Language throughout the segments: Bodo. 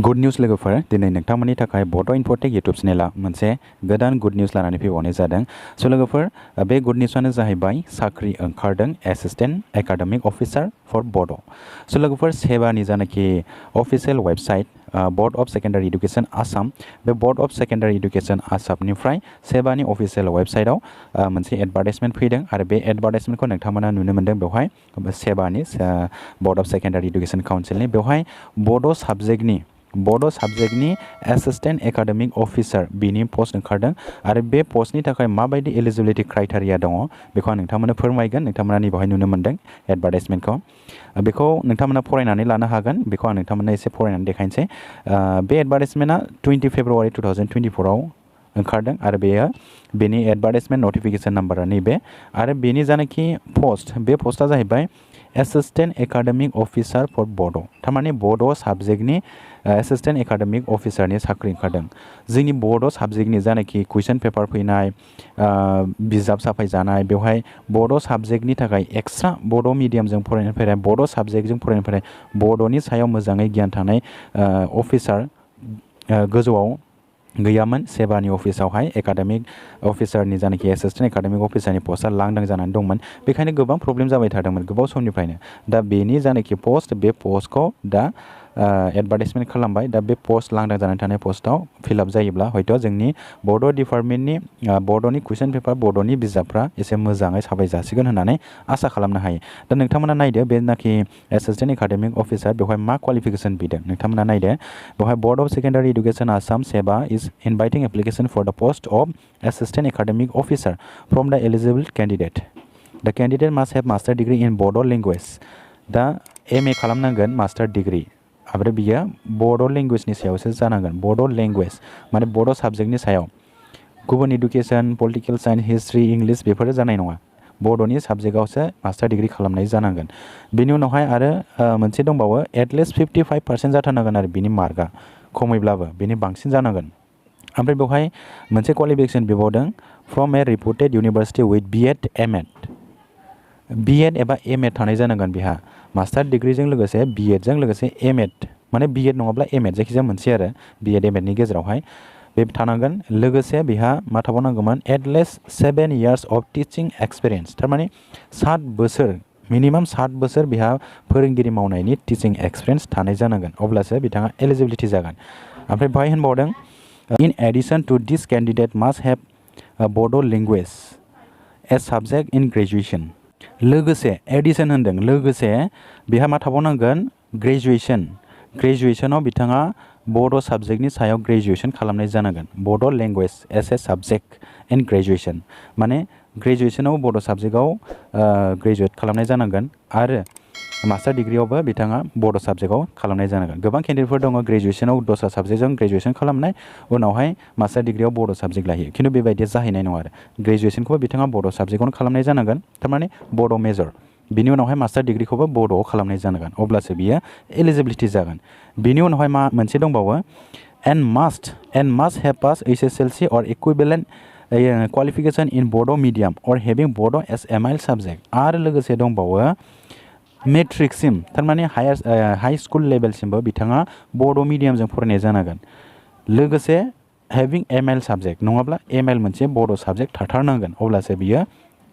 गुड न्यूज लोगोफोर दिनै नोंथांमोननि थाखाय बड' इनफटेक यूट्यूब चेनेला मोनसे गोदान गुड न्यूज लानानै फैबावनाय जादों। स' लोगोफोर बे गुड न्यूजआनो जाहैबाय साख्रि ओंखारदों एसिस्टेंट एकाडेमिक अफिसार फर बड'। स' लोगोफोर सेबानि जानाखि official website board of secondary education Assam, बे बोर्ड अफ सेकेंडारी एडुकेशन आसामनिफ्राय सेबानि अफिशियल वेबसाइटआव मोनसे एडभार्टाइजमेंट फैदों आरो बे एडभार्टाइजमेंटखौ नोंथांमोना नुनो मोन्दों। बेवहाय सेबानि बोर्ड अफ सेकेंडारी एडुकेशन काउंसिलनि बेवहाय बड' साबजेक्टनि एसिस्टेंट एकाडेमिक अफिसार बिनि पस्ट ओंखारदों आरो बे पस्टनि थाखाय माबायदि एलिजिबिलिटी क्राइटेरिया दङ बेखौ आं नोंथांमोननो फोरमायगोन। नोंथांमोना बेवहाय नुनो मोन्दों एडभार्टाइजमेंटखौ, बेखौ नोंथांमोना फरायनानै लानो हागोन। बेखौ आं नोंथांमोननो एसे फरायनानै देखायनोसै। बे एडभार्टाइजमेंटआ 20 फेब्रुवारि 2024आव ओंखारदों आरो बेनि एडभार्टाइजमेंट नटिफिकेशन नाम्बारा नैबे आरो बेनि जानाखि पस्ट, बे पस्टआ जाहैबाय एसिस्टेंट एकाडेमिक अफिसार फर बड'। थारमाने बड' साबजेक्टनि एसिस्टेंट एकाडेमिक अफिसारनि साख्रि ओंखारदों। जोंनि बड' साबजेक्टनि जानाखि कुइसन पेपार फैनाय, बिजाब साफायजानाय, बेवहाय बड' साबजेक्टनि थाखाय एक्सट्रा बड' मिडियामजों फरायनो फैनाय, बड' साबजेक्टजों फरायनो फैनाय, बड'नि सायाव मोजाङै गियान थानाय अफिसार गोजौआव गैयामोन। सेबानि अफिसावहाय एकाडेमिक अफिसारनि जानाखि एसिस्टेंट एकाडेमिक अफिसारनि पस्टआ लांदां जानानै दंमोन। बेखायनो गोबां प्रब्लेम जाबाय थादोंमोन गोबाव समनिफ्रायनो। दा बेनि जानाखि पस्ट, बे पस्टखौ दा एडभार्टाइजमेंट खालामबाय। दा बे पस्ट लांदां जानानै थानाय पस्टआव फिलआप जायोब्ला हयथ' जोंनि बड' डिपार्टमेन्टनि बड'नि कुइसन पेपार, बड'नि बिजाबफ्रा एसे मोजाङै साफाय जासिगोन होननानै आसा खालामनो हायो। दा नोंथांमोना नायदो बेनाखि एसिस्टेंट एकाडेमिक अफिसार बेवहाय मा क्वालिफिकेशन बिदों नोंथांमोना नायदो। बेवहाय board of secondary education Assam SEBA is inviting application for the post of assistant academic officer from the eligible candidate. The candidate must have master degree in Bodo' language. दा MA खालामनांगोन मास्टार डिग्री आरो बियो बड' लैंग्वेजनि सायावसो जानांगोन। बड' लैंग्वेज माने बड' साबजेक्टनि सायाव, गुबुन education, political science, history, English बेफोरो जानाय नङा। बड'नि साबजेक्टआवसो मास्टार डिग्री खालामनाय जानांगोन। बेनि उनावहाय आरो मोनसे दंबावो, एटलिस्ट 55% जाथारनांगोन आरो बिनि मार्कआ, खमैब्लाबो बिनि बांसिन जानांगोन। ओमफ्राय बेवहाय मोनसे क्वालिफिकेशन बिबावदों, from a reputed university with B.Ed M.Ed। B.Ed एबा M.Ed थानाय जानांगोन बिहा। मास्टार डिग्रीजों लोगोसे B.Edजों लोगोसे M.Ed, माने B.Ed नङाब्ला M.Ed जायखिजाया मोनसे आरो B.Ed M.Edनि गेजेरावहाय बे थानांगोन। लोगोसे बिहा मा थाबावनांगौमोन, at least 7 years of teaching experience. थारमाने 7 बोसोर, मिनिमाम 7 बोसोर बिहा फोरोंगिरि मावनायनि टिचिं एक्सपिरियेन्स थानाय जानांगोन, अब्लासो बिथाङा एलिजिबिलिटी जागोन। ओमफ्राय बेवहाय होनबावदों, in addition to this candidate must have Bodo' language as subject in graduation. लोगोसे एडिशन होनदों, लोगोसे बेहा मा थाबावनांगोन, ग्रेजुएशनाव बिथाङा बड' साबजेक्टनि सायाव ग्रेजुएशन खालामनाय जानांगोन। बड' language as a subject in graduation, माने ग्रेजुएशनाव बड' साबजेक्टआव ग्रेजुएट खालामनाय जानांगोन आरो मास्टार डिग्रीयावबो बिथाङा बड' साबजेक्टआव खालामनाय जानांगोन। गोबां केन्डिडेटफोर दङ ग्रेजुएशनाव दस्रा साबजेक्टजों ग्रेजुएशन खालामनाय, उनावहाय मास्टार डिग्रीयाव बड' साबजेक्ट लायो, खिन्थु बेबायदिया जाहैनाय नङा आरो ग्रेजुएशनखौबो बिथाङा बड' साबजेक्टआवनो खालामनाय जानांगोन, थारमाने बड' मेजर। बिनि उनावहाय मास्टार डिग्रीखौबो बड'आव खालामनाय जानांगन, अब्लासो बियो एलिजिबिलिटी जागोन। बिनि उनावहाय मा मोनसे दंबावो, and mast have pass HSLC और इक्विवेलेंट क्वालिफिकेशन इन बड' मीडियम और हैविंग बड' एज MIL सब्जेक्ट। आरो लोगोसे दंबावो मेट्रिकसिम, थारमाने हाई स्कुल लेभेलसिमबो बिथाङा बड' मिडियामजों फरायनाय जानांगोन। लोगोसे हैविंग MIL सब्जेक्ट, नङाब्ला MIL मोनसे बड' साबजेक्ट थाथारनांगोन, अब्लासो बियो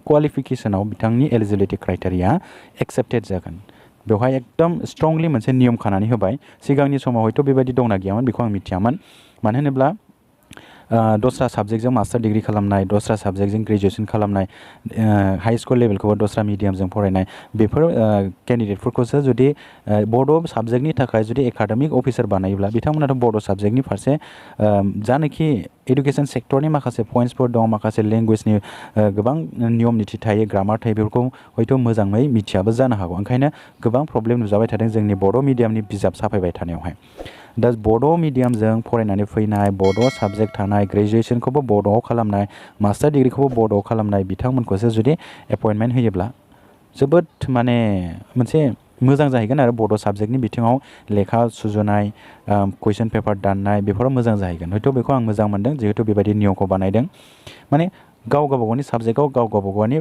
क्वालिफिकेशनाव बिथांनि एलिजिबिलिटी क्राइटेरिया एक्सेप्टेड जागोन। बेवहाय एकदम स्ट्रंलि मोनसे नियम खानानै होबाय। सिगांनि समाव हयथ' बेबायदि दंना गैयामोन बेखौ आं मिथियामोन। मानो होनोब्ला दस्रा साबजेक्टजों मास्टार डिग्री खालामनाय, दस्रा साबजेक्टजों ग्रेजुएशन खालामनाय, हाई स्कुल लेभेलखौबो दस्रा मिडियामजों फरायनाय, बेफोर केन्डिडेटफोरखौसो जुदि बड' साबजेक्टनि थाखाय जुदि एकाडेमिक अफिसार बानायोब्ला बिथांमोनाथ' बड' साबजेक्टनि फारसे जानाखि एडुकेशन सेक्टरनि माखासे पइन्ट्सफोर दं, माखासे लेंगुवेजनि गोबां नियम निथि थायो, ग्रामार थायो, बेफोरखौ हयथ' मोजाङै मिथियाबो जानो हागौ। ओंखायनो गोबां प्रब्लेम नुजाबाय थादों जोंनि बड' मिडियामनि बिजाब साफायबाय थानायावहाय। दा बड' मिडियामजों फरायनानै फैनाय, बड' साबजेक्ट थानाय, ग्रेजुएशनखौबो बड'आव खालामनाय, मास्टार डिग्रीखौबो बड'आव खालामनाय बिथांमोनखौसो जुदि एपइन्टमेन्ट होयोब्ला जोबोद माने मोनसे मोजां जाहैगोन आरो बड' साबजेक्टनि बिथिङाव लेखा सुजुनाय, कुइसन पेपार दाननाय बेफोराव मोजां जाहैगोन। हयथ' बेखौ आं मोजां मोनदों जिहेतु बेबायदि नियमखौ बानायदों। माने गाव गावबागावनि साबजेक्टआव गाव गावबागावनि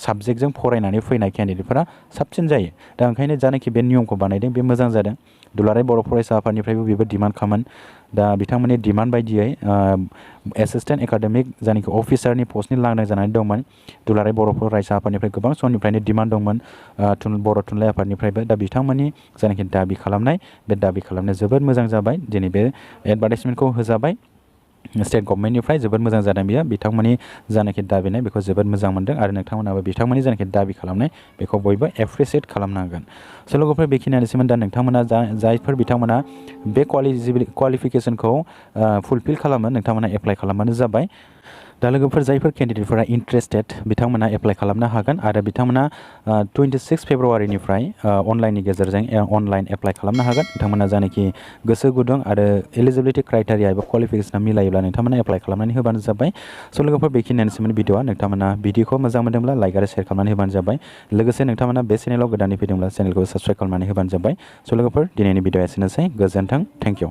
साबजेक्टजों फरायनानै फैनाय केन्डिडेटफोरा साबसिन जायो। दा ओंखायनो जानाखि बे नियमखौ बानायदों बे मोजां जादों। दुलाराय बर' फरायसा आफादनिफ्रायबो बेबो डिमान्ड खामोन दा बिथांमोननि डिमान्ड बायदियै एसिस्टेन्ट एकाडेमिक जायनाखि अफिसारनि पस्टनि लांदां जानानै दंमोन दुलाराय बर' फरायसा आफादनिफ्राय गोबां समनिफ्रायनो डिमान्ड दंमोन बर' थुनलाइ आफादनिफ्रायबो दा बिथांमोननि जायनाखि दाबि खालामनाय बे दाबि खालामनाया जोबोद मोजां जाबाय दिनै बे एडभार्टाइजमेन्टखौ होजाबाय स्टेट गभर्नमेन्टनिफ्राय जोबोद मोजां जादों बियो बिथांमोननि जानाखि दाबिनाय बेखौ जोबोद मोजां मोनदों आरो नोंथांमोनाबो बिथांमोननि जानाखि दाबि खालामनाय बेखौ बयबो एप्रिसियेट खालामनांगोन स' लोगोफोर बेखिनियानोसैमोन दा नोंथांमोना जायफोर बिथांमोना बे क्वालिफिकेसनखौ फुलफिल खालामो नोंथांमोना एप्लाइ खालामबानो जाबाय दा लोगोफोर जायफोर केन्डिडेटफोरा इन्टारेस्टेड बिथांमोना एप्लाइ खालामनो हागोन आरो बिथांमोना 26 फेब्रुवारिनिफ्राय अनलाइननि गेजेरजों अनलाइन एप्लाइ खालामनो हागोन नोंथांमोना जानाखि गोसो गुदुं आरो एलिजिबिलिटि क्राइटेरिया एबा क्वालिफिकेसना मिलायोब्ला नोंथांमोना एप्लाइ खालामनानै होबानो जाबाय स' लोगोफोर बेखिनियानोसैमोन भिडिअआ नोंथांमोना भिडिअखौ मोजां मोनदोंब्ला लाइक आरो शेयार खालामनानै होबानो जाबाय लोगोसे नोंथांमोना बे चेनेलाव गोदानै फैदोंब्ला चेनेलखौ साबस्क्राइब खालामनानै होबानो जाबाय स' लोगोफोर दिनैनि भिडिअआ एसेनोसै गोजोन्थों थेंक इउ